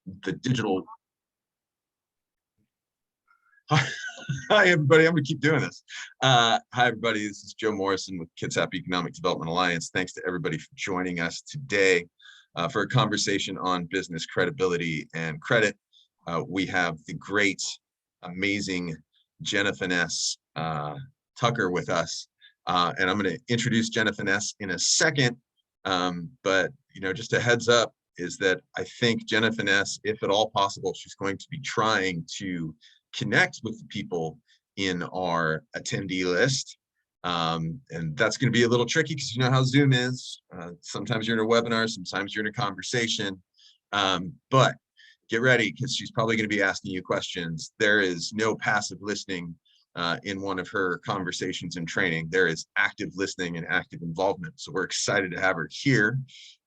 the digital. Hi, everybody. I'm going to keep doing this. Hi, everybody. This is Joe Morrison with Kitsap Economic Development Alliance. Thanks to everybody for joining us today for a conversation on business credibility and credit. We have the great, amazing Jenefeness Tucker with us. And I'm going to introduce Jenefeness in a second. But, just a heads up is that I think Jenefeness, if at all possible, she's going to be trying to connect with the people in our attendee list. And that's going to be a little tricky because you know how Zoom is. Sometimes you're in a webinar, sometimes you're in a conversation. But get ready because she's probably going to be asking you questions. There is no passive listening in one of her conversations and training. There is active listening and active involvement. So we're excited to have her here.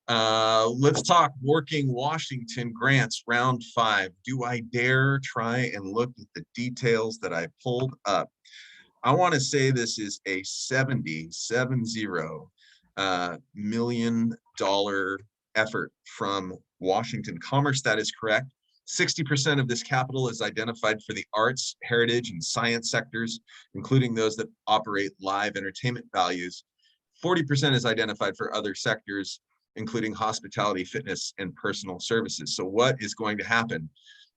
Let's talk working Washington grants, round 5. Do I dare try and look at the details that I pulled up? I want to say this is a $70 million effort from Washington Commerce. That is correct. 60% of this capital is identified for the arts, heritage, and science sectors, including those that operate live entertainment values. 40% is identified for other sectors, including hospitality, fitness, and personal services. So what is going to happen?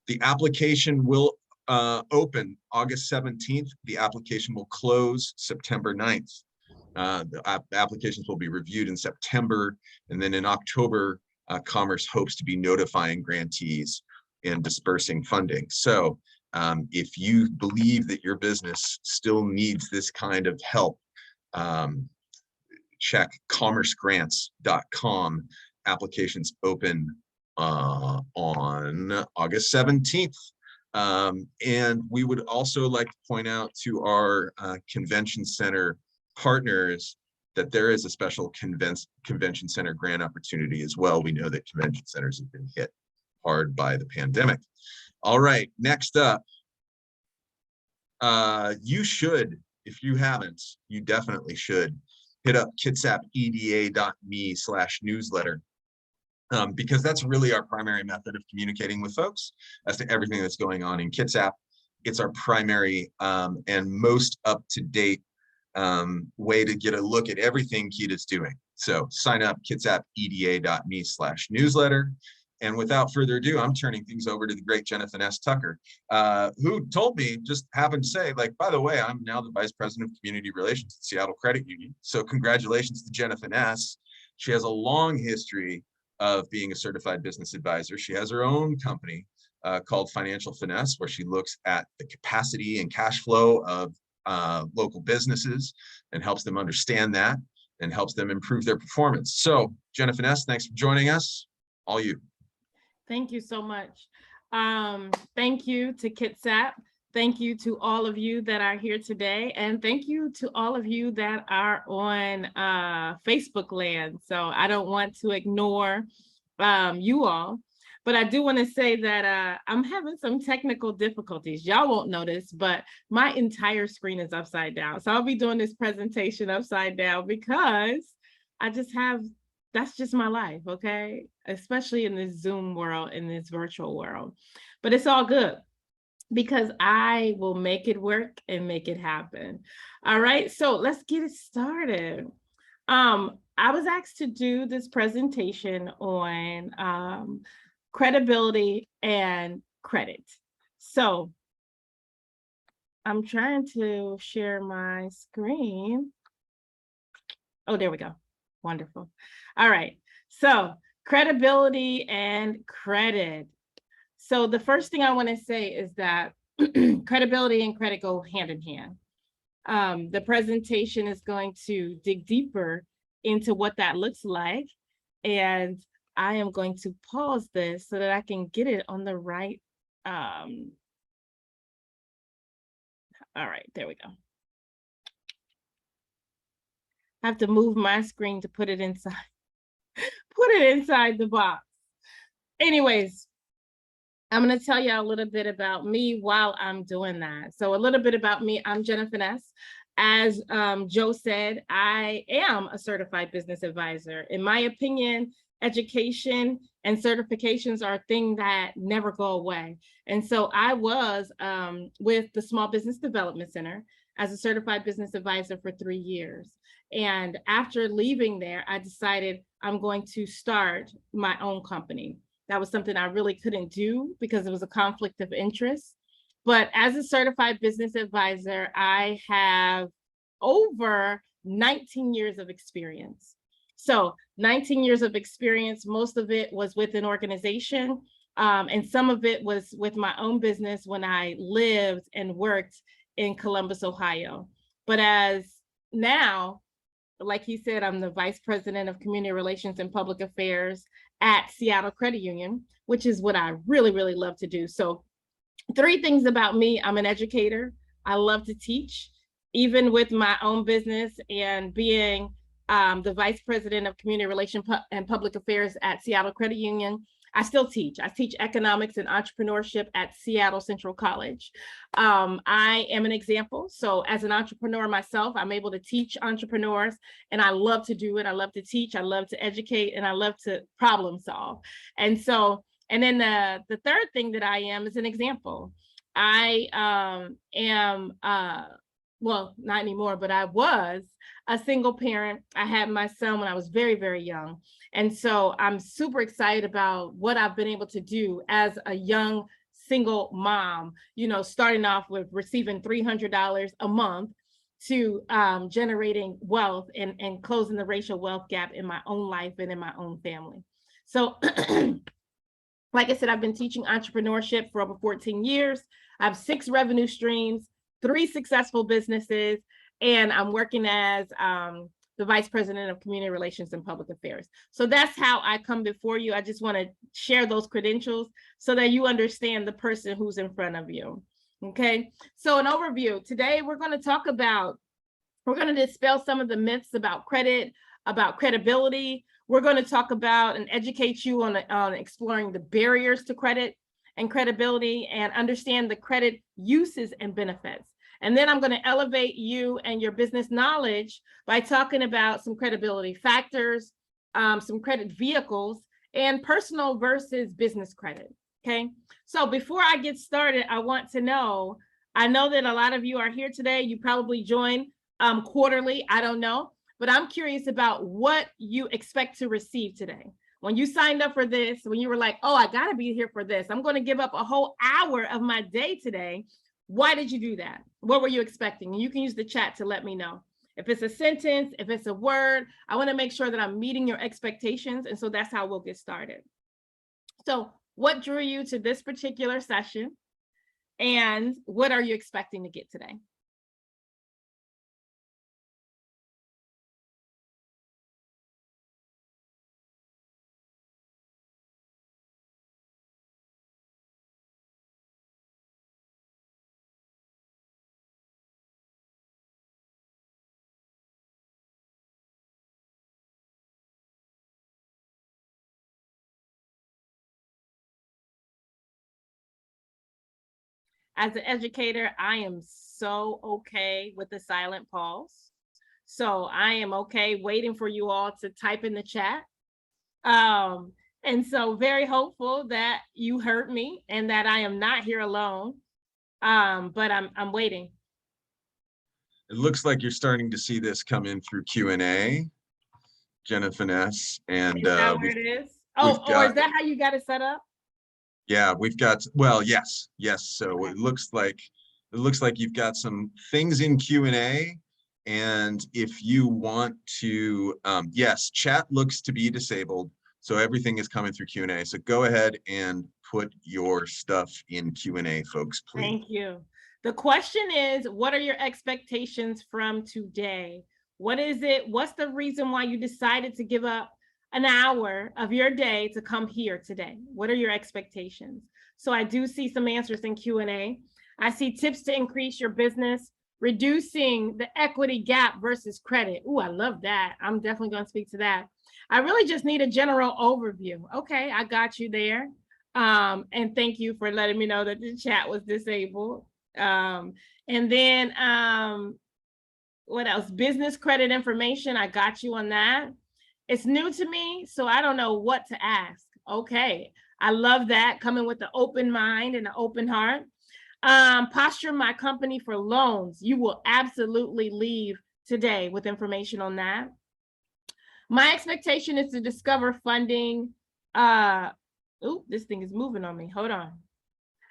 The application will open August 17th. The application will close September 9th. The applications will be reviewed in September, and then in October, Commerce hopes to be notifying grantees and dispersing funding. So if you believe that your business still needs this kind of help, check commercegrants.com. Applications open on August 17th. And we would also like to point out to our convention center partners that there is a special convention center grant opportunity as well. We know that convention centers have been hit hard by the pandemic. All right, next up, you should, if you haven't, you definitely should hit up kitsapeda.me/newsletter because that's really our primary method of communicating with folks as to everything that's going on in Kitsap. It's our primary and most up-to-date way to get a look at everything KEDA's doing. So sign up kitsapeda.me/newsletter. And without further ado, I'm turning things over to the great Jenefeness Tucker, who told me, just happened to say, like, by the way, I'm now the Vice President of Community Relations at Seattle Credit Union. So congratulations to Jenefeness. She has a long history of being a certified business advisor. She has her own company called Financial Finesse, where she looks at the capacity and cash flow of local businesses and helps them understand that and helps them improve their performance. So Jenefeness, thanks for joining us. All you. Thank you so much. Thank you to Kitsap. Thank you to all of you that are here today. And thank you to all of you that are on Facebook land. So I don't want to ignore you all, but I do want to say that I'm having some technical difficulties. Y'all won't notice, but my entire screen is upside down. So I'll be doing this presentation upside down because I just have, that's just my life, okay? Especially in this Zoom world, in this virtual world. But it's all good because I will make it work and make it happen. All right, so let's get it started. I was asked to do this presentation on credibility and credit. So I'm trying to share my screen. Oh, there we go. Wonderful. All right. So credibility and credit. So the first thing I want to say is that credibility and credit go hand in hand. The presentation is going to dig deeper into what that looks like. And I am going to pause this so that I can get it on the right. All right, there we go. I have to move my screen to put it inside the box. Anyways, I'm going to tell you a little bit about me while I'm doing that. So a little bit about me, I'm Jenefeness. As Joe said, I am a certified business advisor. In my opinion, education and certifications are a thing that never go away. And so I was with the Small Business Development Center as a certified business advisor for 3 years. And after leaving there, I decided I'm going to start my own company. That was something I really couldn't do because it was a conflict of interest. But as a certified business advisor, I have over 19 years of experience. So 19 years of experience, most of it was with an organization, and some of it was with my own business when I lived and worked in Columbus, Ohio. But as now, like he said, I'm the Vice President of Community Relations and Public Affairs at Seattle Credit Union, which is what I really, really love to do. So 3 things about me: I'm an educator. I love to teach, even with my own business and being the Vice President of Community Relations and Public Affairs at Seattle Credit Union. I still teach. I teach economics and entrepreneurship at Seattle Central College. I am an example. So as an entrepreneur myself, I'm able to teach entrepreneurs, and I love to do it. I love to teach. I love to educate, and I love to problem solve. And so, and then the third thing that I am is an example. I am, well, not anymore, but I was a single parent. I had my son when I was very, very young. And so I'm super excited about what I've been able to do as a young single mom, you know, starting off with receiving $300 a month to generating wealth and closing the racial wealth gap in my own life and in my own family. So like I said, I've been teaching entrepreneurship for over 14 years. I have 6 revenue streams, 3 successful businesses, and I'm working as the Vice President of Community Relations and Public Affairs. So that's how I come before you. I just want to share those credentials so that you understand the person who's in front of you. Okay, so an overview. Today we're going to dispel some of the myths about credit, about credibility. We're going to talk about and educate you on exploring the barriers to credit and credibility, and understand the credit uses and benefits. And then I'm going to elevate you and your business knowledge by talking about some credibility factors, some credit vehicles, and personal versus business credit. Okay, so before I get started, I want to know, I know that a lot of you are here today. You probably join quarterly, I don't know, but I'm curious about what you expect to receive today. When you signed up for this, when you were like, oh, I got to be here for this, I'm going to give up a whole hour of my day today. Why did you do that? What were you expecting? And you can use the chat to let me know. If it's a sentence, if it's a word, I want to make sure that I'm meeting your expectations. And so that's how we'll get started. So what drew you to this particular session? And what are you expecting to get today? As an educator, I am so okay with the silent pause. So I am okay waiting for you all to type in the chat. And so very hopeful that you heard me and that I am not here alone. But I'm waiting. It looks like you're starting to see this come in through Q&A, Jenefeness, and is that where it is? Oh, or is that how you got it set up? Yeah, we've got, well, yes. So okay. It looks like you've got some things in Q&A, and if you want to, yes, chat looks to be disabled, so everything is coming through Q&A. So go ahead and put your stuff in Q&A, folks, please. Thank you. The question is, what are your expectations from today? What is it? What's the reason why you decided to give up an hour of your day to come here today? What are your expectations? So I do see some answers in Q&A. I see tips to increase your business, reducing the equity gap versus credit. Ooh, I love that. I'm definitely going to speak to that. I really just need a general overview. Okay, I got you there. And thank you for letting me know that the chat was disabled. And then what else? Business credit information. I got you on that. It's new to me, so I don't know what to ask. Okay, I love that, coming with an open mind and an open heart. Posture my company for loans. You will absolutely leave today with information on that. My expectation is to discover funding. This thing is moving on me. Hold on.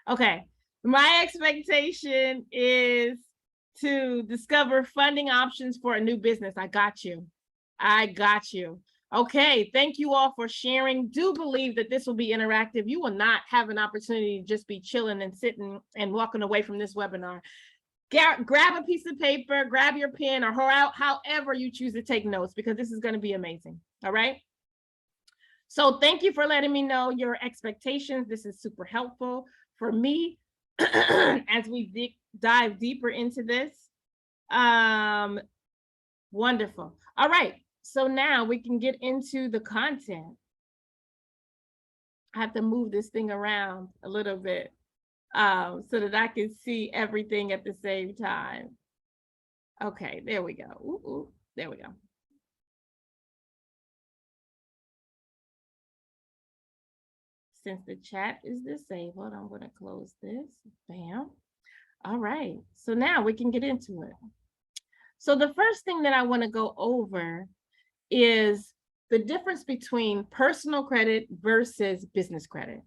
Okay. My expectation is to discover funding options for a new business. I got you. I got you. Okay. Thank you all for sharing. Do believe that this will be interactive. You will not have an opportunity to just be chilling and sitting and walking away from this webinar. Grab a piece of paper, grab your pen, or however you choose to take notes, because this is going to be amazing. All right. So thank you for letting me know your expectations. This is super helpful for me as we dive deeper into this. Wonderful. All right. So now we can get into the content. I have to move this thing around a little bit so that I can see everything at the same time. Okay, there we go. There we go. Since the chat is disabled, I'm going to close this. Bam. All right. So now we can get into it. So the first thing that I want to go over is the difference between personal credit versus business credit.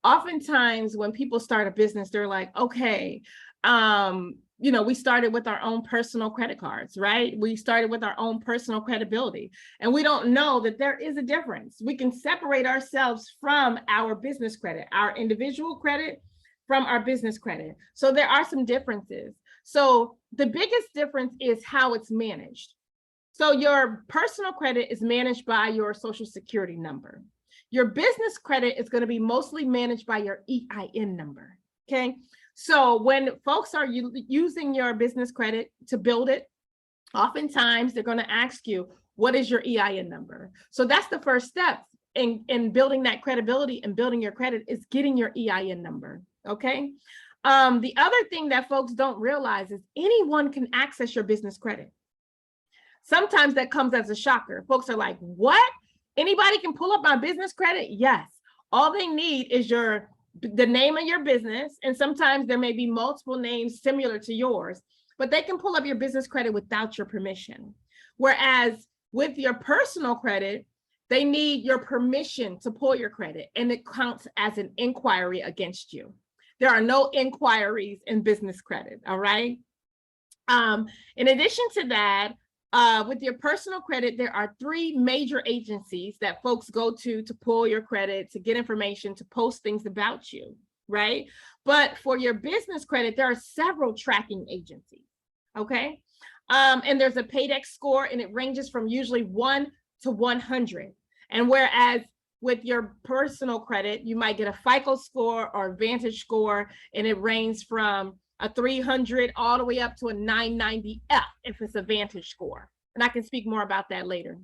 Oftentimes when people start a business, they're like, okay, we started with our own personal credit cards, right? We started with our own personal credibility, and we don't know that there is a difference. We can separate ourselves from our business credit, our individual credit from our business credit. So there are some differences. So the biggest difference is how it's managed. So your personal credit is managed by your Social Security number. Your business credit is going to be mostly managed by your EIN number, okay? So when folks are using your business credit to build it, oftentimes they're going to ask you, what is your EIN number? So that's the first step in building that credibility and building your credit, is getting your EIN number, okay? The other thing that folks don't realize is anyone can access your business credit. Sometimes that comes as a shocker. Folks are like, what? Anybody can pull up my business credit? Yes. All they need is the name of your business. And sometimes there may be multiple names similar to yours, but they can pull up your business credit without your permission. Whereas with your personal credit, they need your permission to pull your credit, and it counts as an inquiry against you. There are no inquiries in business credit. All right. In addition to that, with your personal credit, there are 3 major agencies that folks go to pull your credit, to get information, to post things about you, right? But for your business credit, there are several tracking agencies, okay? And there's a Paydex score, and it ranges from usually 1 to 100. And whereas with your personal credit, you might get a FICO score or a Vantage score, and it ranges from a 300 all the way up to a 990F if it's a Vantage score. And I can speak more about that later.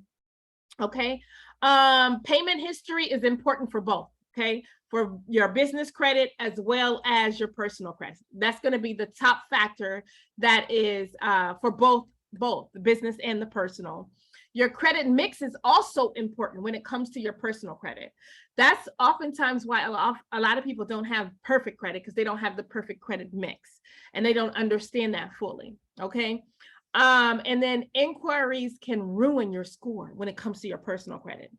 Okay. Payment history is important for both. Okay. For your business credit as well as your personal credit. That's going to be the top factor that is for both the business and the personal. Your credit mix is also important when it comes to your personal credit. That's oftentimes why a lot of people don't have perfect credit, because they don't have the perfect credit mix and they don't understand that fully. Okay. And then inquiries can ruin your score when it comes to your personal credit.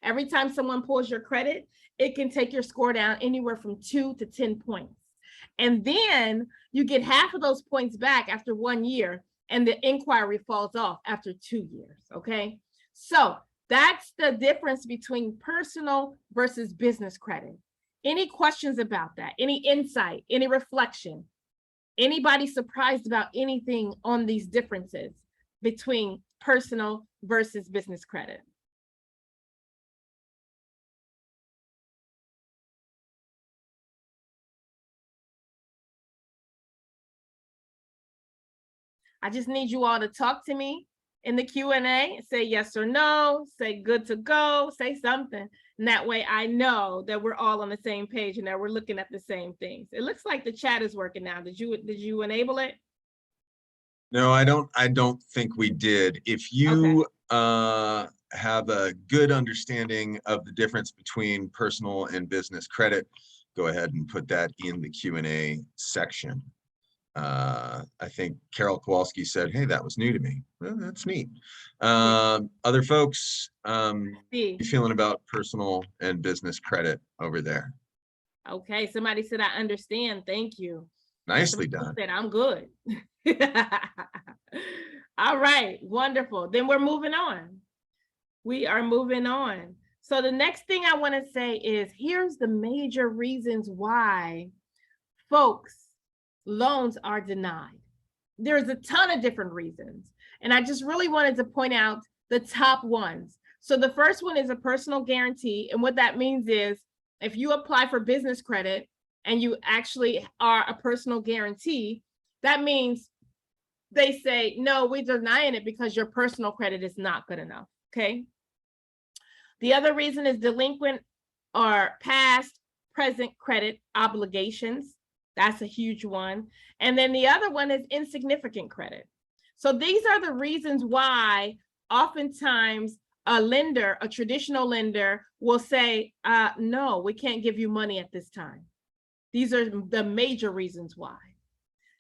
Every time someone pulls your credit, it can take your score down anywhere from 2 to 10 points. And then you get half of those points back after 1 year, and the inquiry falls off after 2 years, okay? So that's the difference between personal versus business credit. Any questions about that? Any insight, any reflection? Anybody surprised about anything on these differences between personal versus business credit? I just need you all to talk to me in the Q&A, say yes or no, say good to go, say something. And that way I know that we're all on the same page and that we're looking at the same things. It looks like the chat is working now. Did you enable it? No, I don't think we did. If you have a good understanding of the difference between personal and business credit, go ahead and put that in the Q&A section. I think Carol Kowalski said, hey, that was new to me. Well, that's neat. Other folks, you feeling about personal and business credit over there? Okay, somebody said, I understand. Thank you. Nicely done. Said, I'm good. All right, wonderful. Then we're moving on. We are moving on. So the next thing I want to say is, here's the major reasons why folks loans are denied. There's a ton of different reasons. And I just really wanted to point out the top ones. So the first one is a personal guarantee. And what that means is, if you apply for business credit and you actually are a personal guarantee, that means they say, no, we're denying it because your personal credit is not good enough, okay? The other reason is delinquent or past, present credit obligations. That's a huge one. And then the other one is insignificant credit. So these are the reasons why oftentimes a lender, a traditional lender, will say, no, we can't give you money at this time. These are the major reasons why.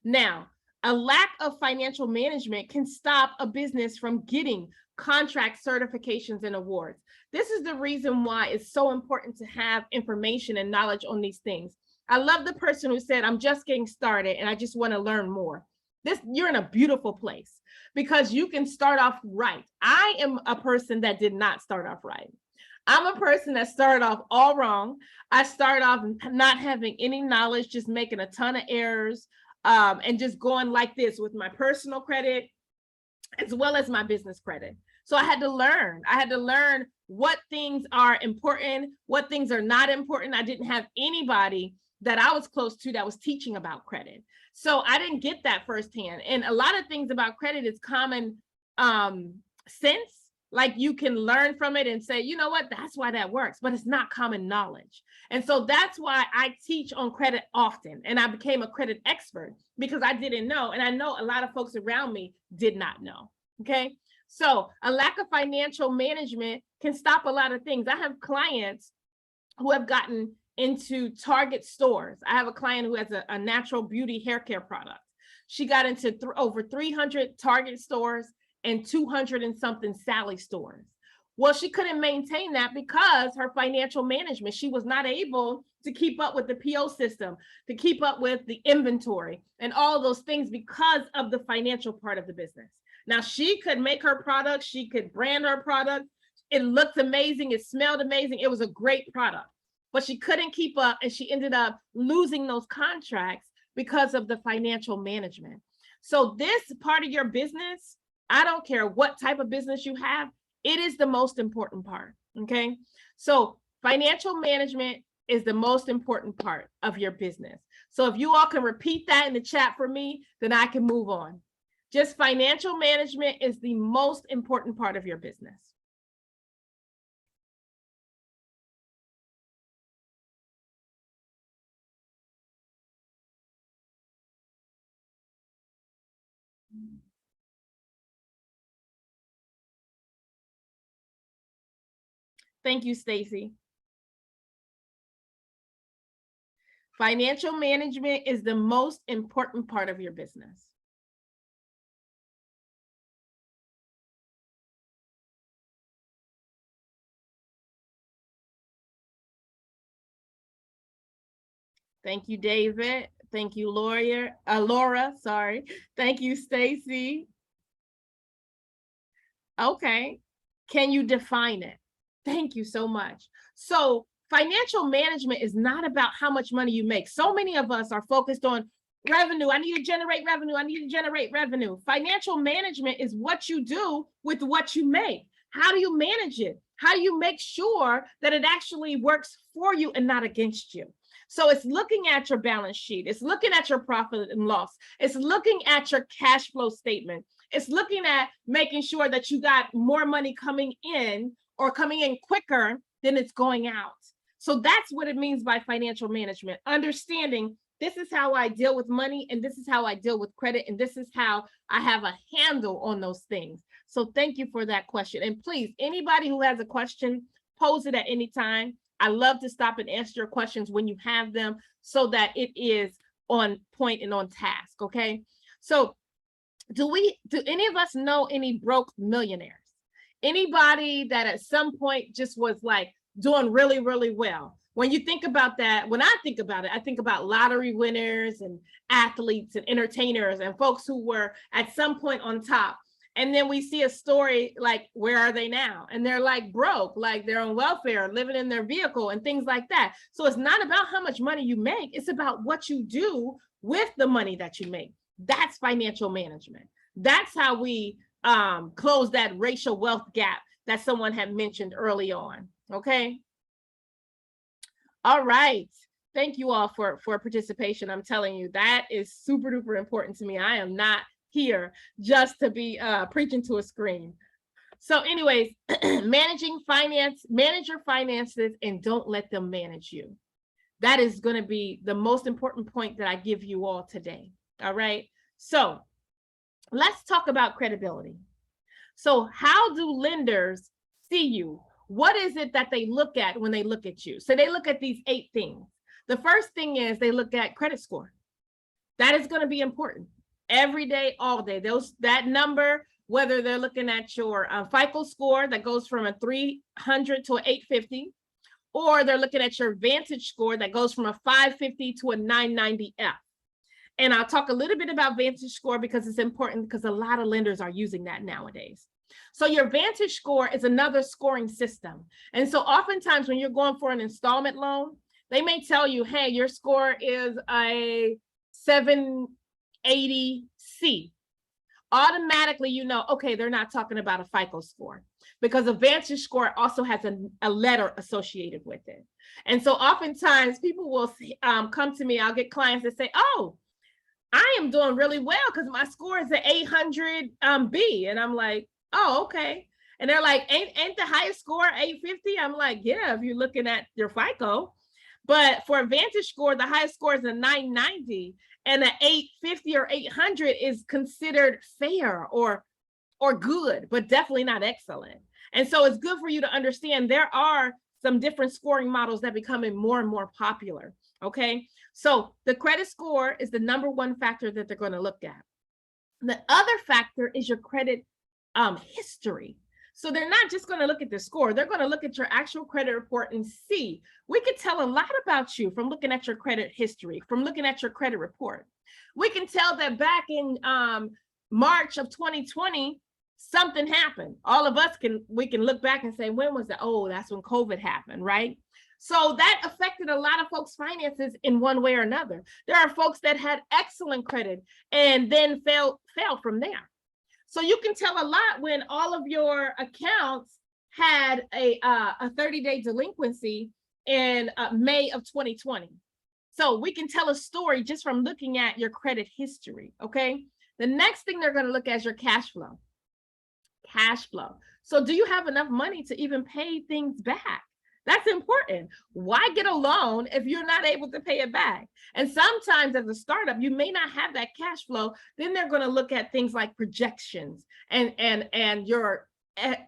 Now, a lack of financial management can stop a business from getting contract certifications and awards. This is the reason why it's so important to have information and knowledge on these things. I love the person who said, I'm just getting started and I just want to learn more. You're in a beautiful place because you can start off right. I am a person that did not start off right. I'm a person that started off all wrong. I started off not having any knowledge, just making a ton of errors, and just going like this with my personal credit as well as my business credit. So I had to learn. I had to learn what things are important, what things are not important. I didn't have anybody that I was close to that was teaching about credit. So I didn't get that firsthand. And a lot of things about credit is common sense. Like you can learn from it and say, you know what, that's why that works, but it's not common knowledge. And so that's why I teach on credit often. And I became a credit expert because I didn't know. And I know a lot of folks around me did not know. Okay. So a lack of financial management can stop a lot of things. I have clients who have gotten into Target stores. I have a client who has a natural beauty hair care product. She got into over 300 Target stores and 200 and something Sally stores. Well, she couldn't maintain that because her financial management, she was not able to keep up with the PO system, to keep up with the inventory and all those things because of the financial part of the business. Now she could make her product, she could brand her product. It looked amazing, it smelled amazing, it was a great product, but she couldn't keep up and she ended up losing those contracts because of the financial management. So this part of your business, I don't care what type of business you have, it is the most important part, okay? So financial management is the most important part of your business. So if you all can repeat that in the chat for me, then I can move on. Just financial management is the most important part of your business. Thank you, Stacy. Financial management is the most important part of your business. Thank you, David. Thank you, Laura, sorry. Thank you, Stacy. Okay, can you define it? Thank you so much. So financial management is not about how much money you make. So many of us are focused on revenue. I need to generate revenue. I need to generate revenue. Financial management is what you do with what you make. How do you manage it? How do you make sure that it actually works for you and not against you? So it's looking at your balance sheet. It's looking at your profit and loss. It's looking at your cash flow statement. It's looking at making sure that you got more money coming in or coming in quicker than it's going out. So that's what it means by financial management, understanding this is how I deal with money, and this is how I deal with credit, and this is how I have a handle on those things. So thank you for that question. And please, anybody who has a question, pose it at any time. I love to stop and answer your questions when you have them so that it is on point and on task, okay? So do any of us know any broke millionaires? Anybody that at some point just was like doing really, really well? When you think about that, when I think about it, I think about lottery winners and athletes and entertainers and folks who were at some point on top. And then we see a story like, where are they now? And they're like broke, like they're on welfare, living in their vehicle and things like that. So it's not about how much money you make. It's about what you do with the money that you make. That's financial management. That's how we close that racial wealth gap that someone had mentioned early on. Okay. All right. Thank you all for participation. I'm telling you, that is super duper important to me. I am not here just to be preaching to a screen. So anyways, manage your finances and don't let them manage you. That is going to be the most important point that I give you all today. All right. So let's talk about credibility. So how do lenders see you? What is it that they look at when they look at you? So they look at these 8 things. The first thing is they look at credit score. That is going to be important every day, all day. That number, whether they're looking at your FICO score that goes from a 300 to an 850, or they're looking at your Vantage score that goes from a 550 to a 990F. And I'll talk a little bit about Vantage score because it's important because a lot of lenders are using that nowadays. So your Vantage score is another scoring system. And so oftentimes when you're going for an installment loan, they may tell you, hey, your score is a 780C. Automatically, you know, okay, they're not talking about a FICO score because a Vantage score also has a letter associated with it. And so oftentimes people will come to me, I'll get clients that say, oh, I am doing really well because my score is an 800B. And I'm like, oh, okay. And they're like, ain't the highest score 850? I'm like, yeah, if you're looking at your FICO. But for a Vantage score, the highest score is a 990, and an 850 or 800 is considered fair or good, but definitely not excellent. And so it's good for you to understand there are some different scoring models that are becoming more and more popular. Okay, so the credit score is the number one factor that they're going to look at. The other factor is your credit history. So they're not just going to look at the score, they're going to look at your actual credit report and see. We could tell a lot about you from looking at your credit history, from looking at your credit report. We can tell that back in March of 2020, something happened. All of us we can look back and say, when was that? Oh, that's when COVID happened, right? So that affected a lot of folks' finances in one way or another. There are folks that had excellent credit and then fell from there. So you can tell a lot when all of your accounts had a 30-day delinquency in May of 2020. So we can tell a story just from looking at your credit history, okay? The next thing they're going to look at is your cash flow. Cash flow. So do you have enough money to even pay things back? That's important. Why get a loan if you're not able to pay it back? And sometimes as a startup, you may not have that cash flow. Then they're going to look at things like projections and your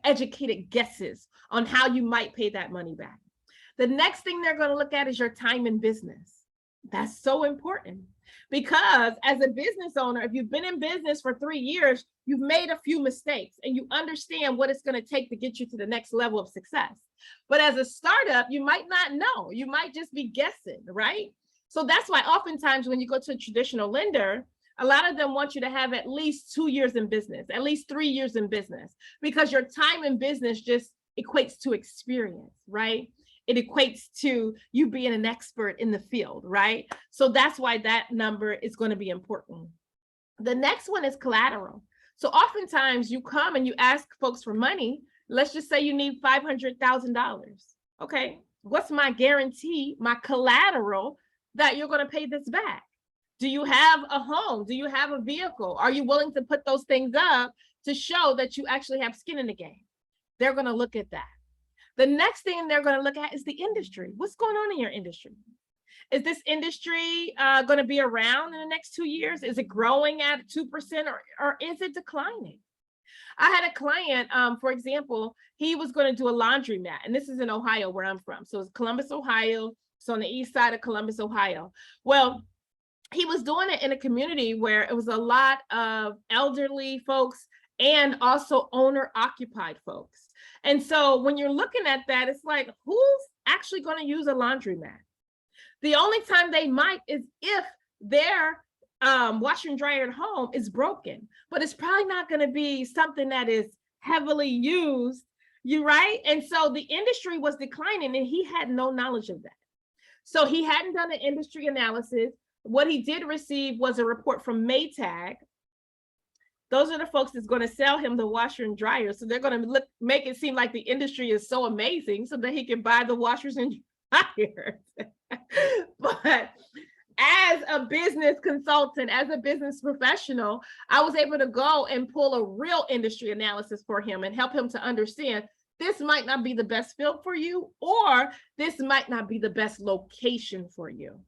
educated guesses on how you might pay that money back. The next thing they're going to look at is your time in business. That's so important because as a business owner, if you've been in business for 3 years, you've made a few mistakes and you understand what it's going to take to get you to the next level of success. But as a startup, you might not know. You might just be guessing, right? So that's why oftentimes when you go to a traditional lender, a lot of them want you to have at least 2 years in business, at least 3 years in business, because your time in business just equates to experience, right? It equates to you being an expert in the field, right? So that's why that number is going to be important. The next one is collateral. So oftentimes you come and you ask folks for money. Let's just say you need $500,000. Okay, what's my guarantee, my collateral that you're going to pay this back? Do you have a home? Do you have a vehicle? Are you willing to put those things up to show that you actually have skin in the game? They're going to look at that. The next thing they're going to look at is the industry. What's going on in your industry? Is this industry going to be around in the next 2 years? Is it growing at 2% or is it declining? I had a client, for example, he was going to do a laundromat, and this is in Ohio where I'm from. So it's Columbus, Ohio. It's on the east side of Columbus, Ohio. Well, he was doing it in a community where it was a lot of elderly folks and also owner-occupied folks. And so when you're looking at that, it's like, who's actually going to use a laundromat? The only time they might is if their washer and dryer at home is broken, but it's probably not going to be something that is heavily used, right? And so the industry was declining and he had no knowledge of that. So he hadn't done an industry analysis. What he did receive was a report from Maytag. Those are the folks that's going to sell him the washer and dryer. So they're going to make it seem like the industry is so amazing so that he can buy the washers and dryers. But as a business consultant, as a business professional, I was able to go and pull a real industry analysis for him and help him to understand this might not be the best field for you, or this might not be the best location for you.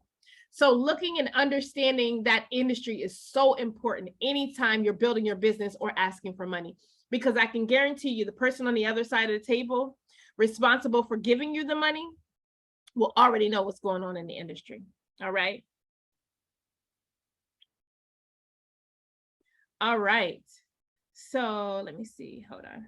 So looking and understanding that industry is so important anytime you're building your business or asking for money, because I can guarantee you the person on the other side of the table responsible for giving you the money will already know what's going on in the industry. All right. All right. So let me see. Hold on.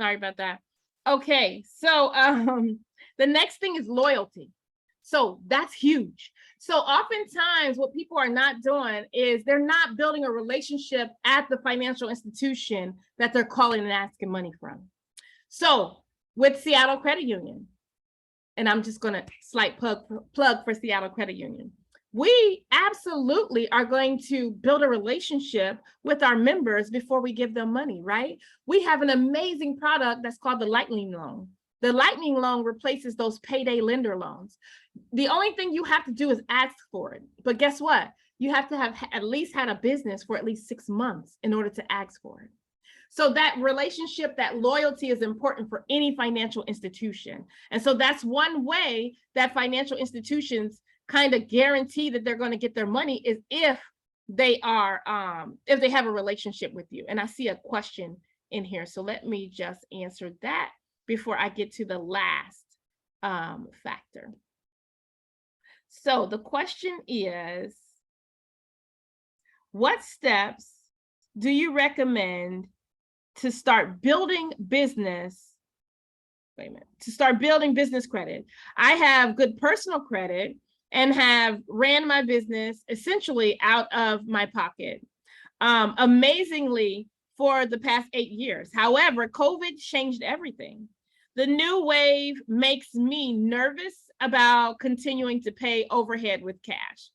Sorry about that. Okay, so the next thing is loyalty. So that's huge. So oftentimes what people are not doing is they're not building a relationship at the financial institution that they're calling and asking money from. So with Seattle Credit Union, and I'm just going to slight plug for Seattle Credit Union, we absolutely are going to build a relationship with our members before we give them money, right? We have an amazing product that's called the Lightning Loan. The Lightning Loan replaces those payday lender loans. The only thing you have to do is ask for it. But guess what? You have to have at least had a business for at least 6 months in order to ask for it. So that relationship, that loyalty is important for any financial institution. And so that's one way that financial institutions kind of guarantee that they're going to get their money is if they are, if they have a relationship with you. And I see a question in here. So let me just answer that before I get to the last factor. So the question is, what steps do you recommend to start building business? Wait a minute, to start building business credit. I have good personal credit and have ran my business essentially out of my pocket, amazingly for the past 8 years. However, COVID changed everything. The new wave makes me nervous about continuing to pay overhead with cash.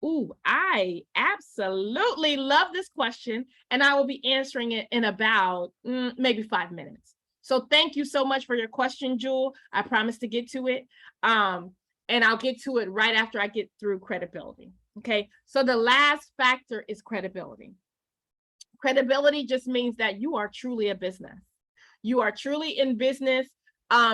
Ooh, I absolutely love this question, and I will be answering it in about maybe 5 minutes. So thank you so much for your question, Jewel. I promise to get to it. And I'll get to it right after I get through credibility. Okay, so the last factor is credibility. Credibility just means that you are truly a business. You are truly in business.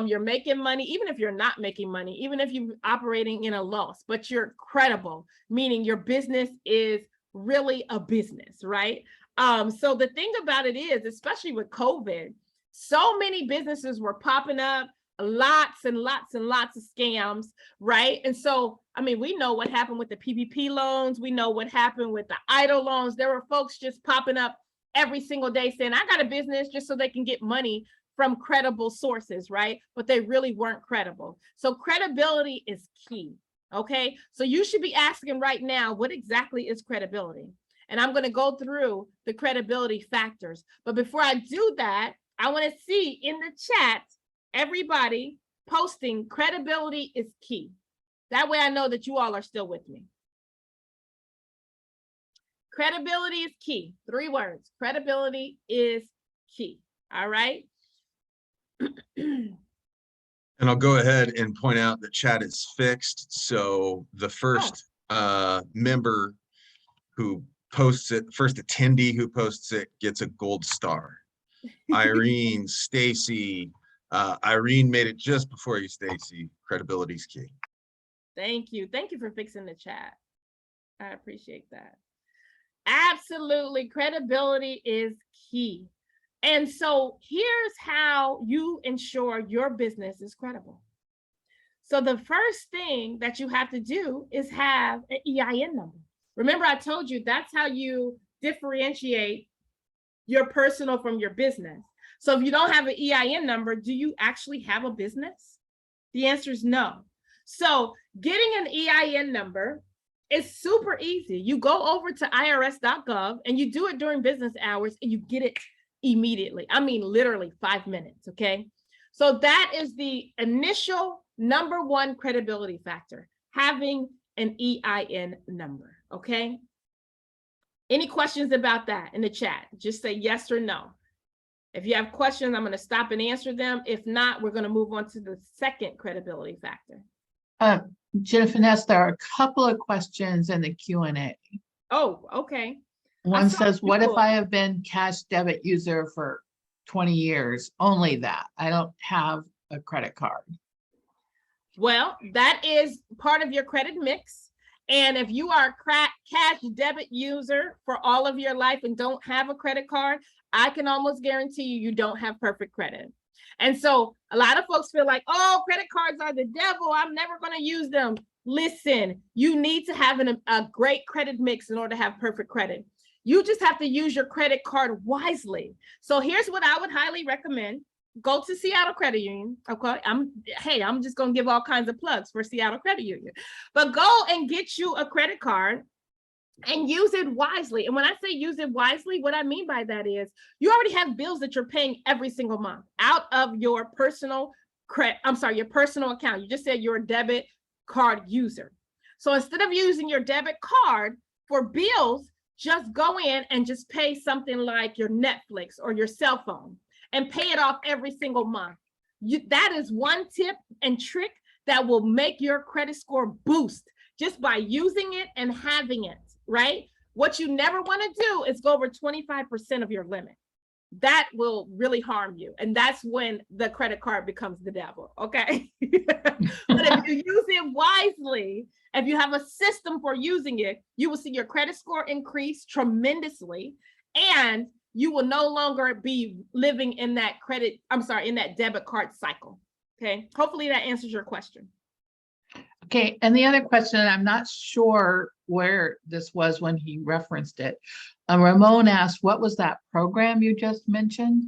You're making money, even if you're not making money, even if you're operating in a loss, but you're credible, meaning your business is really a business, right? So the thing about it is, especially with COVID, so many businesses were popping up, lots and lots and lots of scams, right? And so, I mean, we know what happened with the PPP loans. We know what happened with the EIDL loans. There were folks just popping up every single day saying, I got a business, just so they can get money from credible sources, right? But they really weren't credible. So credibility is key, okay? So you should be asking right now, what exactly is credibility? And I'm gonna go through the credibility factors. But before I do that, I wanna see in the chat, everybody posting credibility is key. That way I know that you all are still with me. Credibility is key. 3 words. Credibility is key. All right. And I'll go ahead and point out the chat is fixed. So the first member who posts it, first attendee who posts it gets a gold star. Irene, Stacy, Irene made it just before you, Stacy. Credibility is key. Thank you. Thank you for fixing the chat. I appreciate that. Absolutely. Credibility is key. And so here's how you ensure your business is credible. So the first thing that you have to do is have an EIN number. Remember, I told you that's how you differentiate your personal from your business. So if you don't have an EIN number, do you actually have a business? The answer is no. So getting an EIN number is super easy. You go over to irs.gov and you do it during business hours and you get it immediately. I mean, literally 5 minutes, okay? So that is the initial number one credibility factor, having an EIN number, okay? Any questions about that in the chat? Just say yes or no. If you have questions, I'm going to stop and answer them. If not, we're going to move on to the second credibility factor. Jenefeness, there are a couple of questions in the Q&A. Oh, okay. One says, what if I have been cash debit user for 20 years? Only that. I don't have a credit card. Well, that is part of your credit mix. And if you are a cash debit user for all of your life and don't have a credit card, I can almost guarantee you don't have perfect credit. And so a lot of folks feel like, oh, credit cards are the devil. I'm never going to use them. Listen, you need to have a great credit mix in order to have perfect credit. You just have to use your credit card wisely. So here's what I would highly recommend. Go to Seattle Credit Union. Okay, I'm just going to give all kinds of plugs for Seattle Credit Union. But go and get you a credit card and use it wisely. And when I say use it wisely, what I mean by that is you already have bills that you're paying every single month out of your personal your personal account. You just said you're a debit card user. So instead of using your debit card for bills, just go in and just pay something like your Netflix or your cell phone and pay it off every single month. That is one tip and trick that will make your credit score boost just by using it and having it, right? What you never want to do is go over 25% of your limit. That will really harm you. And that's when the credit card becomes the devil, okay? But if you use it wisely, if you have a system for using it, you will see your credit score increase tremendously, and you will no longer be living in that in that debit card cycle, okay? Hopefully that answers your question. Okay, and the other question, I'm not sure where this was when he referenced it. Ramon asked, what was that program you just mentioned?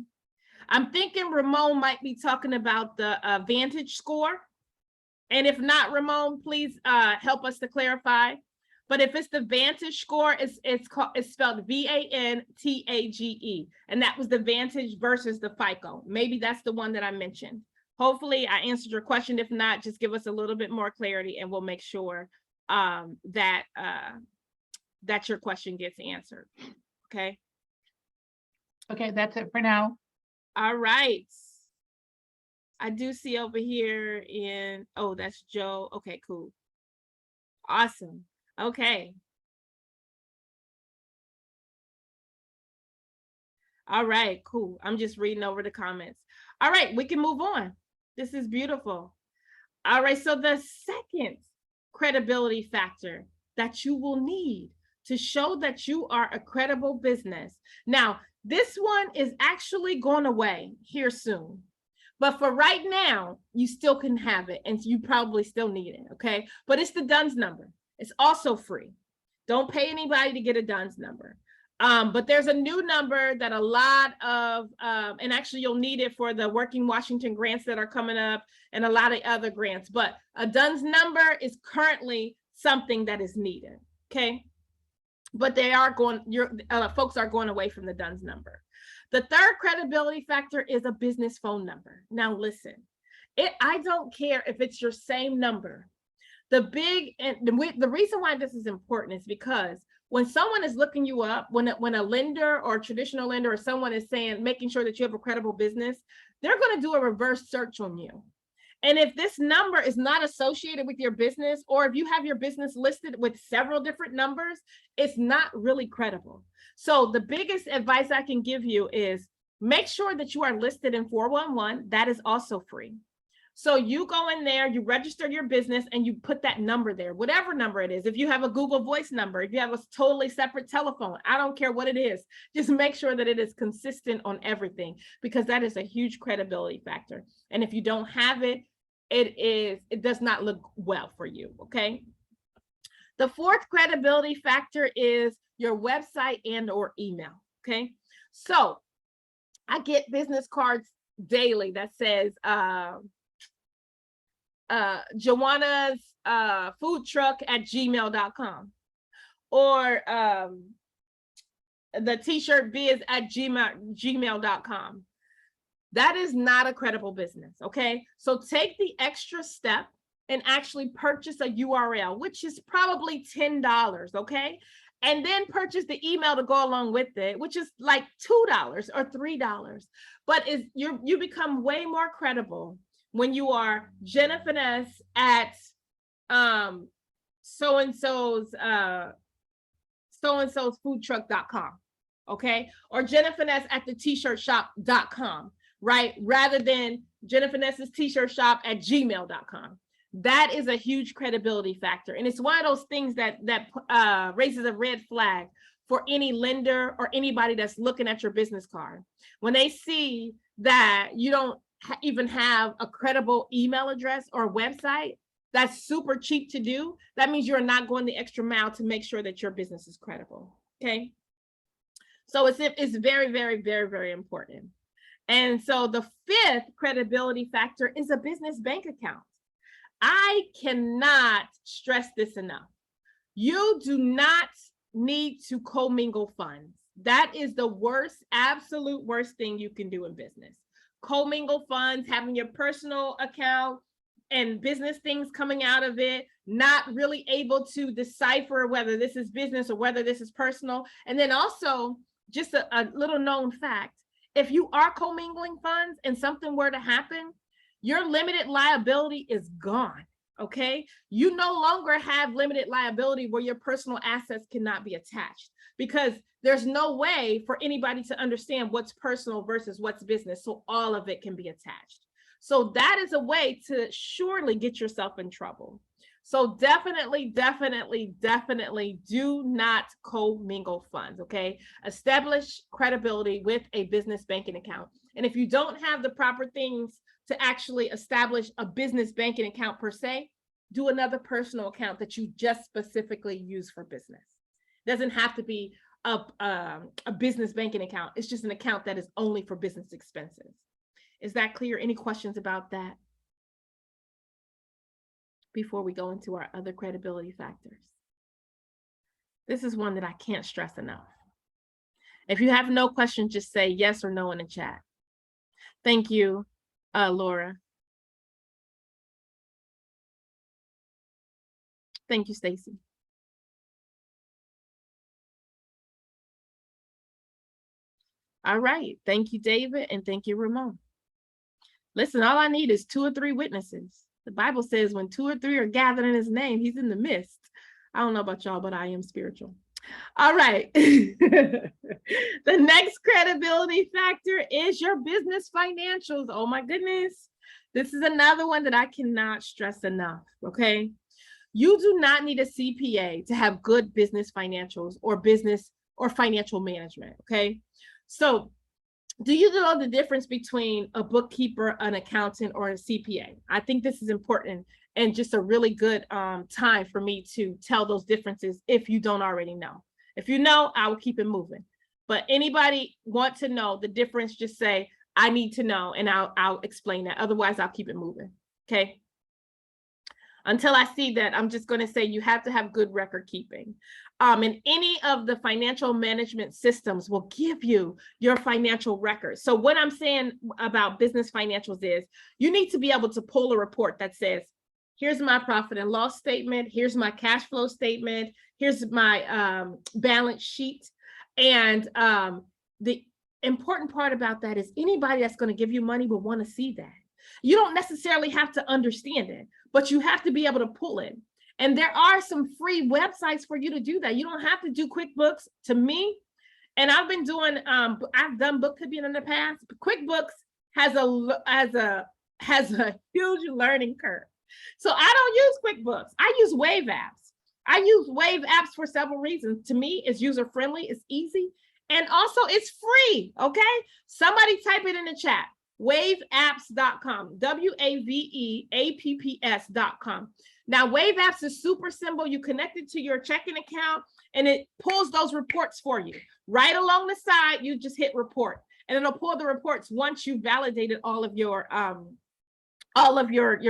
I'm thinking Ramon might be talking about the Vantage score. And if not, Ramon, please help us to clarify. But if it's the Vantage score, it's spelled VANTAGE. And that was the Vantage versus the FICO. Maybe that's the one that I mentioned. Hopefully I answered your question. If not, just give us a little bit more clarity and we'll make sure that your question gets answered. Okay. Okay, that's it for now. All right. I do see over here oh, that's Joe. Okay, cool. Awesome. Okay. All right, cool. I'm just reading over the comments. All right, we can move on. This is beautiful. All right, so the second credibility factor that you will need to show that you are a credible business. Now, this one is actually going away here soon. But for right now, you still can have it and you probably still need it, okay? But it's the DUNS number. It's also free. Don't pay anybody to get a DUNS number. But there's a new number that a lot of, and actually you'll need it for the Working Washington grants that are coming up and a lot of other grants. But a DUNS number is currently something that is needed, okay? But they are folks are going away from the DUNS number. The third credibility factor is a business phone number. Now listen, I don't care if it's your same number. The reason why this is important is because when someone is looking you up, when a lender or traditional lender or someone is making sure that you have a credible business, they're going to do a reverse search on you. And if this number is not associated with your business, or if you have your business listed with several different numbers, it's not really credible. So the biggest advice I can give you is make sure that you are listed in 411. That is also free. So you go in there, you register your business, and you put that number there, whatever number it is. If you have a Google Voice number, if you have a totally separate telephone, I don't care what it is, just make sure that it is consistent on everything, because that is a huge credibility factor. And if you don't have it, it does not look well for you, okay? The fourth credibility factor is your website and or email, okay? So I get business cards daily that says, Joanna's food truck at gmail.com, or the t-shirt biz at gmail.com. That is not a credible business, okay? So take the extra step and actually purchase a URL, which is probably $10, okay? And then purchase the email to go along with it, which is like $2 or $3. But you become way more credible when you are Jenefeness at so-and-so's foodtruck.com, okay? Or Jenefeness at the t-shirtshop.com, right? Rather than Jenefeness's t-shirt shop at gmail.com. That is a huge credibility factor. And it's one of those things that raises a red flag for any lender or anybody that's looking at your business card. When they see that you don't even have a credible email address or website, that's super cheap to do. That means you're not going the extra mile to make sure that your business is credible, okay? So it's very, very, very, very important. And so the fifth credibility factor is a business bank account. I cannot stress this enough. You do not need to commingle funds. That is the worst, absolute worst thing you can do in business. Commingle funds, having your personal account and business things coming out of it, not really able to decipher whether this is business or whether this is personal. And then also, just a little known fact, if you are commingling funds and something were to happen, your limited liability is gone, okay? You no longer have limited liability where your personal assets cannot be attached, because there's no way for anybody to understand what's personal versus what's business, so all of it can be attached. So that is a way to surely get yourself in trouble. So definitely, definitely, definitely do not commingle funds, okay? Establish credibility with a business banking account. And if you don't have the proper things to actually establish a business banking account per se, do another personal account that you just specifically use for business. It doesn't have to be a business banking account. It's just an account that is only for business expenses. Is that clear? Any questions about that before we go into our other credibility factors? This is one that I can't stress enough. If you have no questions, just say yes or no in the chat. Thank you, Laura. Thank you, Stacy. All right. Thank you, David. And thank you, Ramon. Listen, all I need is 2 or 3 witnesses. The Bible says when 2 or 3 are gathered in his name, he's in the midst. I don't know about y'all, but I am spiritual. All right. The next credibility factor is your business financials. Oh my goodness. This is another one that I cannot stress enough, okay? You do not need a CPA to have good business financials or business or financial management, okay? So do you know the difference between a bookkeeper, an accountant, or a CPA? I think this is important and just a really good time for me to tell those differences if you don't already know. If you know, I will keep it moving. But anybody want to know the difference, just say, I need to know, and I'll explain that. Otherwise, I'll keep it moving, okay? Until I see that, I'm just going to say you have to have good record keeping. And any of the financial management systems will give you your financial records. So what I'm saying about business financials is you need to be able to pull a report that says, here's my profit and loss statement, here's my cash flow statement, here's my balance sheet. And the important part about that is anybody that's going to give you money will want to see that. You don't necessarily have to understand it, but you have to be able to pull it. And there are some free websites for you to do that. You don't have to do QuickBooks. To me, and I've been doing, I've done bookkeeping in the past. QuickBooks has a huge learning curve. So I don't use QuickBooks. I use Wave apps. I use Wave apps for several reasons. To me, it's user-friendly, it's easy, and also it's free, okay? Somebody type it in the chat, waveapps.com, WAVEAPPS.com. Now, Wave Apps is super simple. You connect it to your checking account, and it pulls those reports for you. Right along the side, you just hit report, and it'll pull the reports once you validated all of your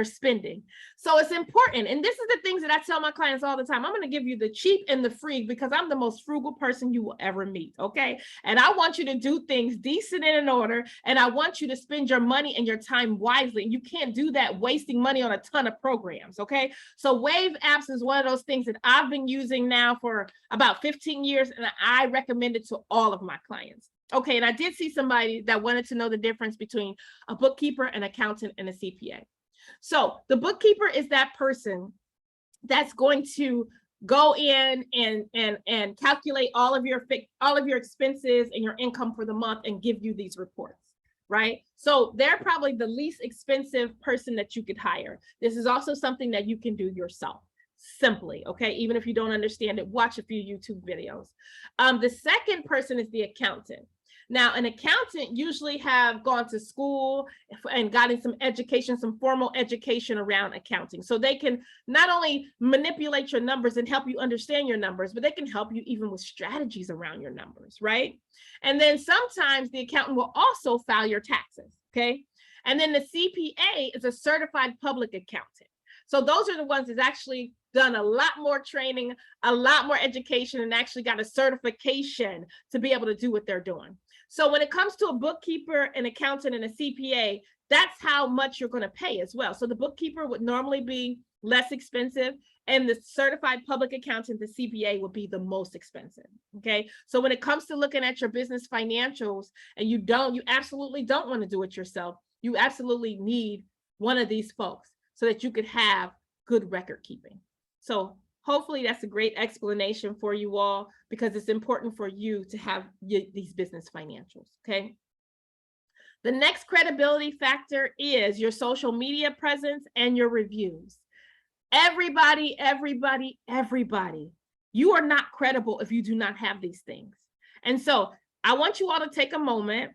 spending. So it's important. And this is the things that I tell my clients all the time. I'm going to give you the cheap and the free because I'm the most frugal person you will ever meet. Okay. And I want you to do things decent and in order. And I want you to spend your money and your time wisely. And you can't do that wasting money on a ton of programs. Okay. So Wave Apps is one of those things that I've been using now for about 15 years. And I recommend it to all of my clients. Okay, and I did see somebody that wanted to know the difference between a bookkeeper, an accountant, and a CPA. So the bookkeeper is that person that's going to go in and calculate all of your expenses and your income for the month and give you these reports, right? So they're probably the least expensive person that you could hire. This is also something that you can do yourself. Simply, okay, even if you don't understand it, watch a few YouTube videos. The second person is the accountant. Now, an accountant usually have gone to school and gotten some education, some formal education around accounting. So they can not only manipulate your numbers and help you understand your numbers, but they can help you even with strategies around your numbers, right? And then sometimes the accountant will also file your taxes, okay? And then the CPA is a certified public accountant. So those are the ones that's actually done a lot more training, a lot more education, and actually got a certification to be able to do what they're doing. So when it comes to a bookkeeper, an accountant, and a CPA, that's how much you're going to pay as well. So the bookkeeper would normally be less expensive, and the certified public accountant, the CPA, would be the most expensive. Okay. So when it comes to looking at your business financials, and you absolutely don't want to do it yourself, you absolutely need one of these folks so that you could have good record keeping. So hopefully that's a great explanation for you all, because it's important for you to have these business financials, okay? The next credibility factor is your social media presence and your reviews. Everybody, you are not credible if you do not have these things. And so I want you all to take a moment.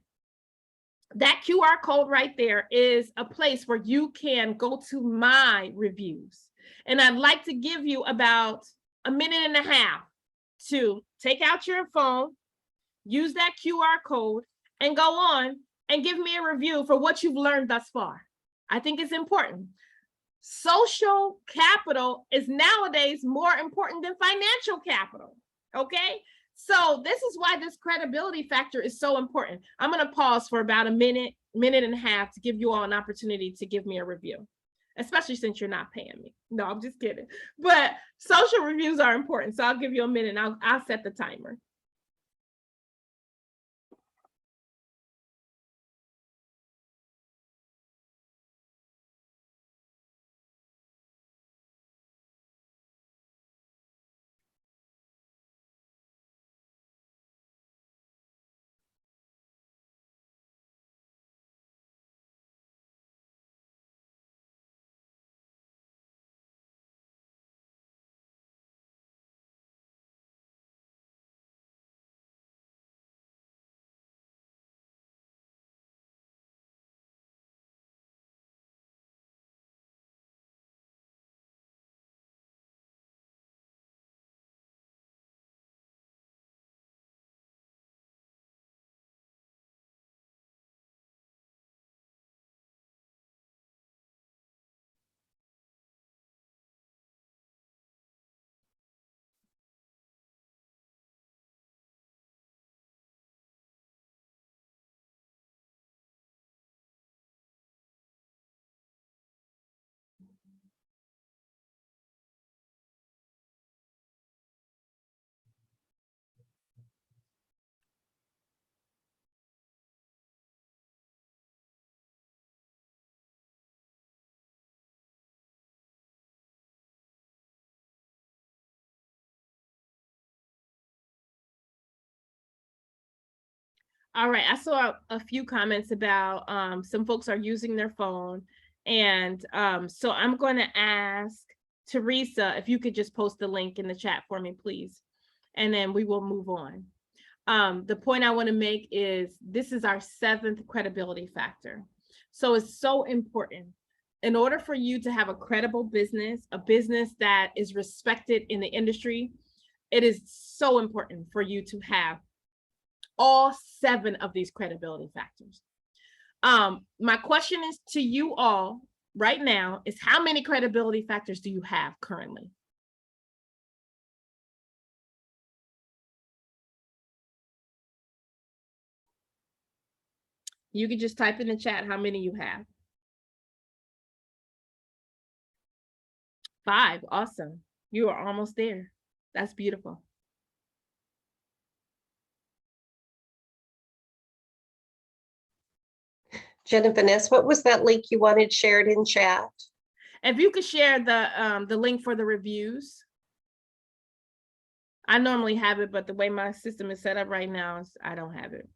That QR code right there is a place where you can go to my reviews. And I'd like to give you about a minute and a half to take out your phone, use that QR code, and go on and give me a review for what you've learned thus far. I think it's important. Social capital is nowadays more important than financial capital, okay? So this is why this credibility factor is so important. I'm going to pause for about a minute and a half to give you all an opportunity to give me a review, especially since you're not paying me. No, I'm just kidding. But social reviews are important. So I'll give you a minute and I'll set the timer. All right, I saw a few comments about some folks are using their phone. And so I'm going to ask Teresa if you could just post the link in the chat for me, please. And then we will move on. The point I want to make is this is our 7th credibility factor. So it's so important. In order for you to have a credible business, a business that is respected in the industry, it is so important for you to have all 7 of these credibility factors. My question is to you all right now is how many credibility factors do you have currently? You can just type in the chat how many you have. 5, awesome. You are almost there. That's beautiful. Jenefeness, what was that link you wanted shared in chat? If you could share the link for the reviews. I normally have it, but the way my system is set up right now, I don't have it.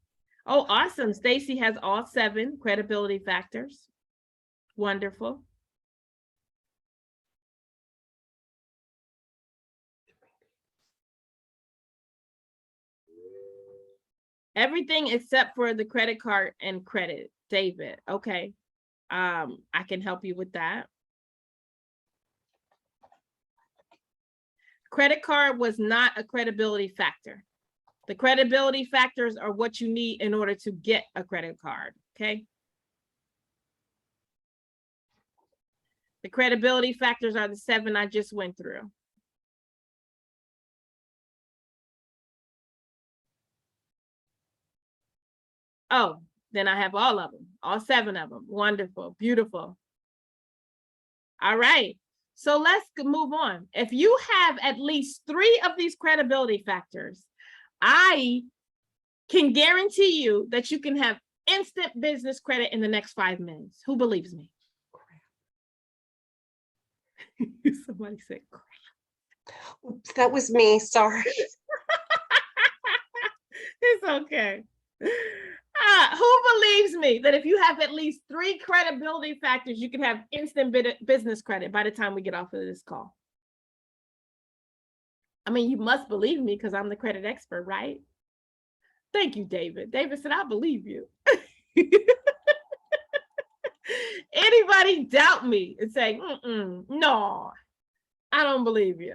Oh, awesome. Stacy has all 7 credibility factors. Wonderful. Everything except for the credit card and credit. David, okay. I can help you with that. Credit card was not a credibility factor. The credibility factors are what you need in order to get a credit card, okay? The credibility factors are the 7 I just went through. Oh, then I have all of them, all 7 of them. Wonderful, beautiful. All right, so let's move on. If you have at least 3 of these credibility factors, I can guarantee you that you can have instant business credit in the next 5 minutes. Who believes me? Somebody said crap. Oops, that was me, sorry. It's okay. Who believes me that if you have at least 3 credibility factors, you can have instant business credit by the time we get off of this call? I mean, you must believe me because I'm the credit expert, right? Thank you, David. David said, I believe you. Anybody doubt me and say, no, I don't believe you.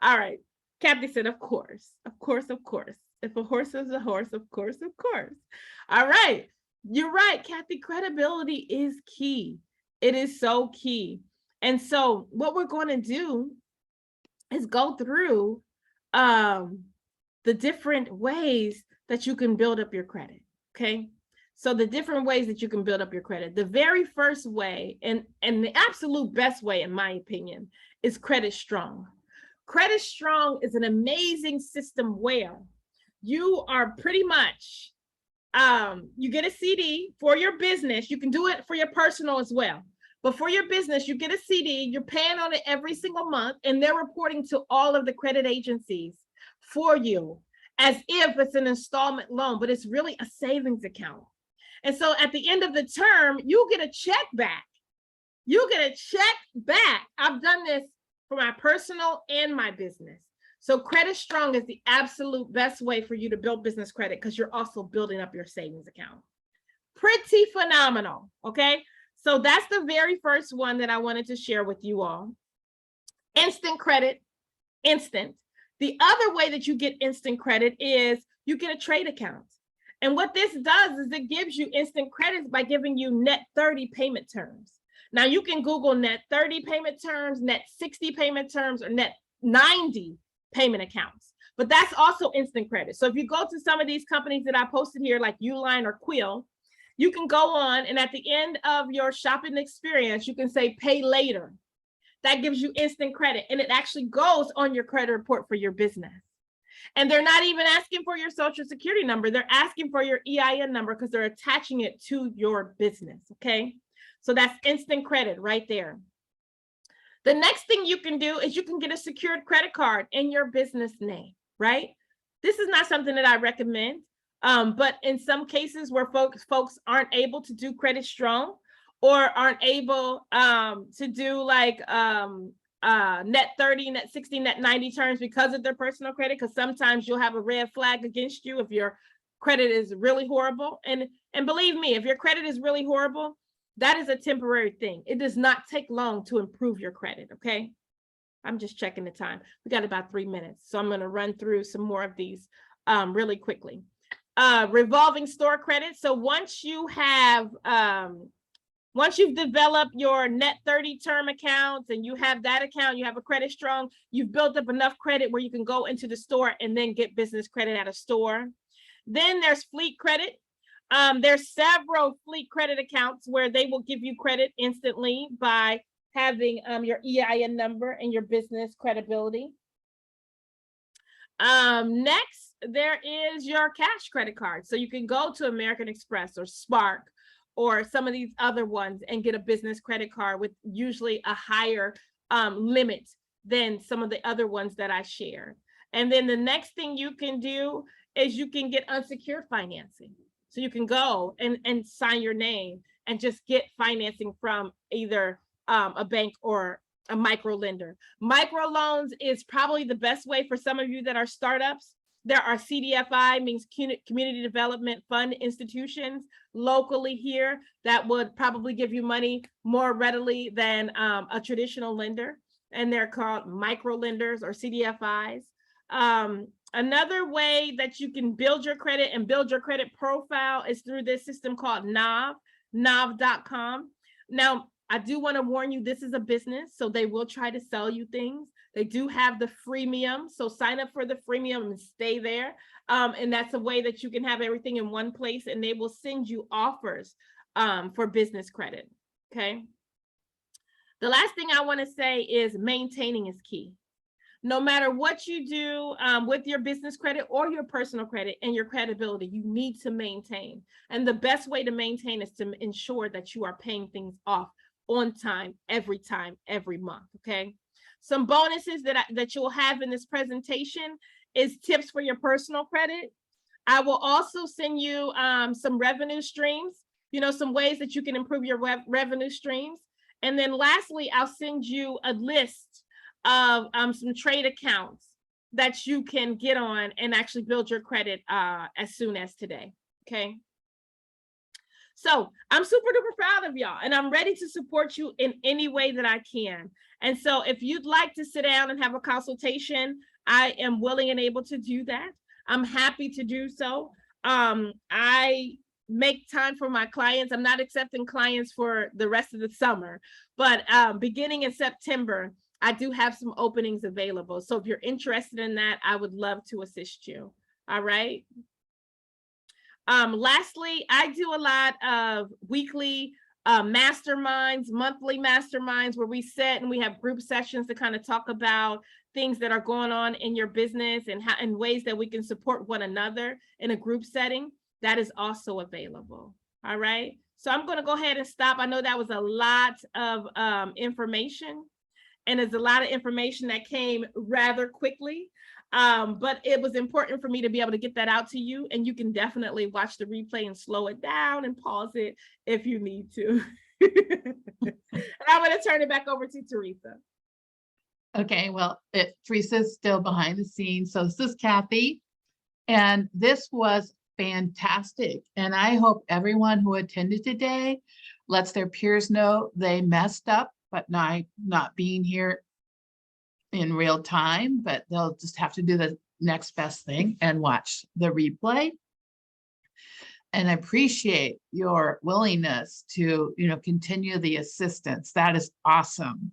All right. Kathy said, of course, of course, of course. If a horse is a horse, of course, of course. All right. You're right, Kathy. Credibility is key. It is so key. And so what we're going to do is go through the different ways that you can build up your credit. Okay. So the different ways that you can build up your credit. The very first way and the absolute best way, in my opinion, is Credit Strong. Credit Strong is an amazing system where you are pretty much, you get a CD for your business. You can do it for your personal as well. But for your business, you get a CD, you're paying on it every single month, and they're reporting to all of the credit agencies for you as if it's an installment loan, but it's really a savings account. And so at the end of the term, you get a check back. You get a check back. I've done this for my personal and my business. So Credit Strong is the absolute best way for you to build business credit because you're also building up your savings account. Pretty phenomenal, okay? So that's the very first one that I wanted to share with you all. Instant credit, instant. The other way that you get instant credit is you get a trade account. And what this does is it gives you instant credits by giving you net 30 payment terms. Now you can Google net 30 payment terms, net 60 payment terms, or net 90 payment accounts, but that's also instant credit. So if you go to some of these companies that I posted here, like Uline or Quill, you can go on and at the end of your shopping experience, you can say pay later. That gives you instant credit and it actually goes on your credit report for your business. And they're not even asking for your social security number. They're asking for your EIN number because they're attaching it to your business, okay? So that's instant credit right there. The next thing you can do is you can get a secured credit card in your business name, right? This is not something that I recommend. But in some cases where folks aren't able to do credit strong or aren't able to do like net 30, net 60, net 90 terms because of their personal credit, because sometimes you'll have a red flag against you if your credit is really horrible. And believe me, if your credit is really horrible, that is a temporary thing. It does not take long to improve your credit, okay? I'm just checking the time. We got about 3 minutes, so I'm going to run through some more of these really quickly. Revolving store credit. So once you have, once you've developed your net 30 term accounts and you have that account, you have a credit strong, you've built up enough credit where you can go into the store and then get business credit at a store. Then there's fleet credit. There's several fleet credit accounts where they will give you credit instantly by having your EIN number and your business credibility. Next, there is your cash credit card. So you can go to American Express or Spark or some of these other ones and get a business credit card with usually a higher limit than some of the other ones that I shared. And then the next thing you can do is you can get unsecured financing. So you can go and sign your name and just get financing from either a bank or a micro lender. Micro loans is probably the best way for some of you that are startups. There are CDFI, means Community Development Fund institutions locally here that would probably give you money more readily than a traditional lender. And they're called micro lenders or CDFIs. Another way that you can build your credit and build your credit profile is through this system called KnobNAV, KnobNAV.com. Now, I do want to warn you, this is a business, so they will try to sell you things. They do have the freemium, so sign up for the freemium and stay there. And that's a way that you can have everything in one place, and they will send you offers for business credit, okay? The last thing I want to say is maintaining is key. No matter what you do with your business credit or your personal credit and your credibility, you need to maintain. And the best way to maintain is to ensure that you are paying things off on time, every month, okay? Some bonuses that you'll have in this presentation is tips for your personal credit. I will also send you some revenue streams, you know, some ways that you can improve your revenue streams. And then lastly, I'll send you a list of some trade accounts that you can get on and actually build your credit as soon as today, okay? So I'm super duper proud of y'all, and I'm ready to support you in any way that I can. And so if you'd like to sit down and have a consultation, I am willing and able to do that. I'm happy to do so. I make time for my clients. I'm not accepting clients for the rest of the summer, but beginning in September, I do have some openings available. So if you're interested in that, I would love to assist you. All right. Lastly, I do a lot of weekly masterminds, monthly masterminds, where we sit and we have group sessions to kind of talk about things that are going on in your business and how, and ways that we can support one another in a group setting. That is also available. All right. So I'm going to go ahead and stop. I know that was a lot of information, and it's a lot of information that came rather quickly. But it was important for me to be able to get that out to you, and you can definitely watch the replay and slow it down and pause it if you need to. And I'm going to turn it back over to Teresa. Okay, well, Teresa's still behind the scenes. So this is Kathy, and this was fantastic. And I hope everyone who attended today lets their peers know they messed up, but not being here in real time, but they'll just have to do the next best thing and watch the replay. And I appreciate your willingness to, continue the assistance. That is awesome.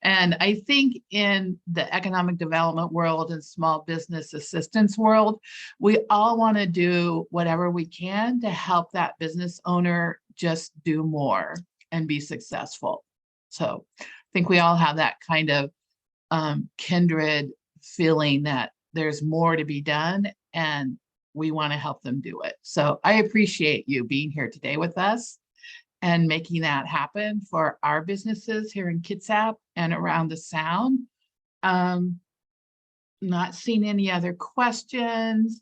And I think in the economic development world and small business assistance world, we all want to do whatever we can to help that business owner just do more and be successful. So I think we all have that kind of kindred feeling that there's more to be done and we want to help them do it. So I appreciate you being here today with us and making that happen for our businesses here in Kitsap and around the Sound. Not seeing any other questions.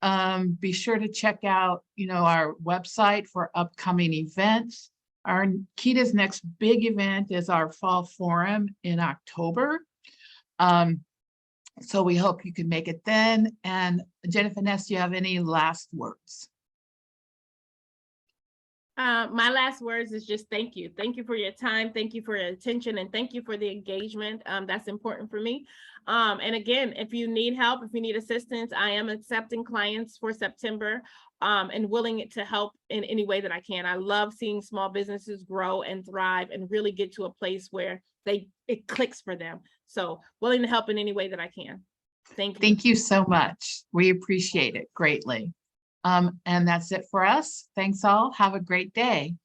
Be sure to check out, our website for upcoming events. Our Kita's next big event is our fall forum in October. So we hope you can make it then. And Jenefeness, do you have any last words? My last words is just thank you. Thank you for your time. Thank you for your attention, and thank you for the engagement. That's important for me. And again, if you need help, if you need assistance, I am accepting clients for September, and willing to help in any way that I can. I love seeing small businesses grow and thrive and really get to a place where it clicks for them. So willing to help in any way that I can. Thank you. Thank you so much. We appreciate it greatly. And that's it for us. Thanks all. Have a great day.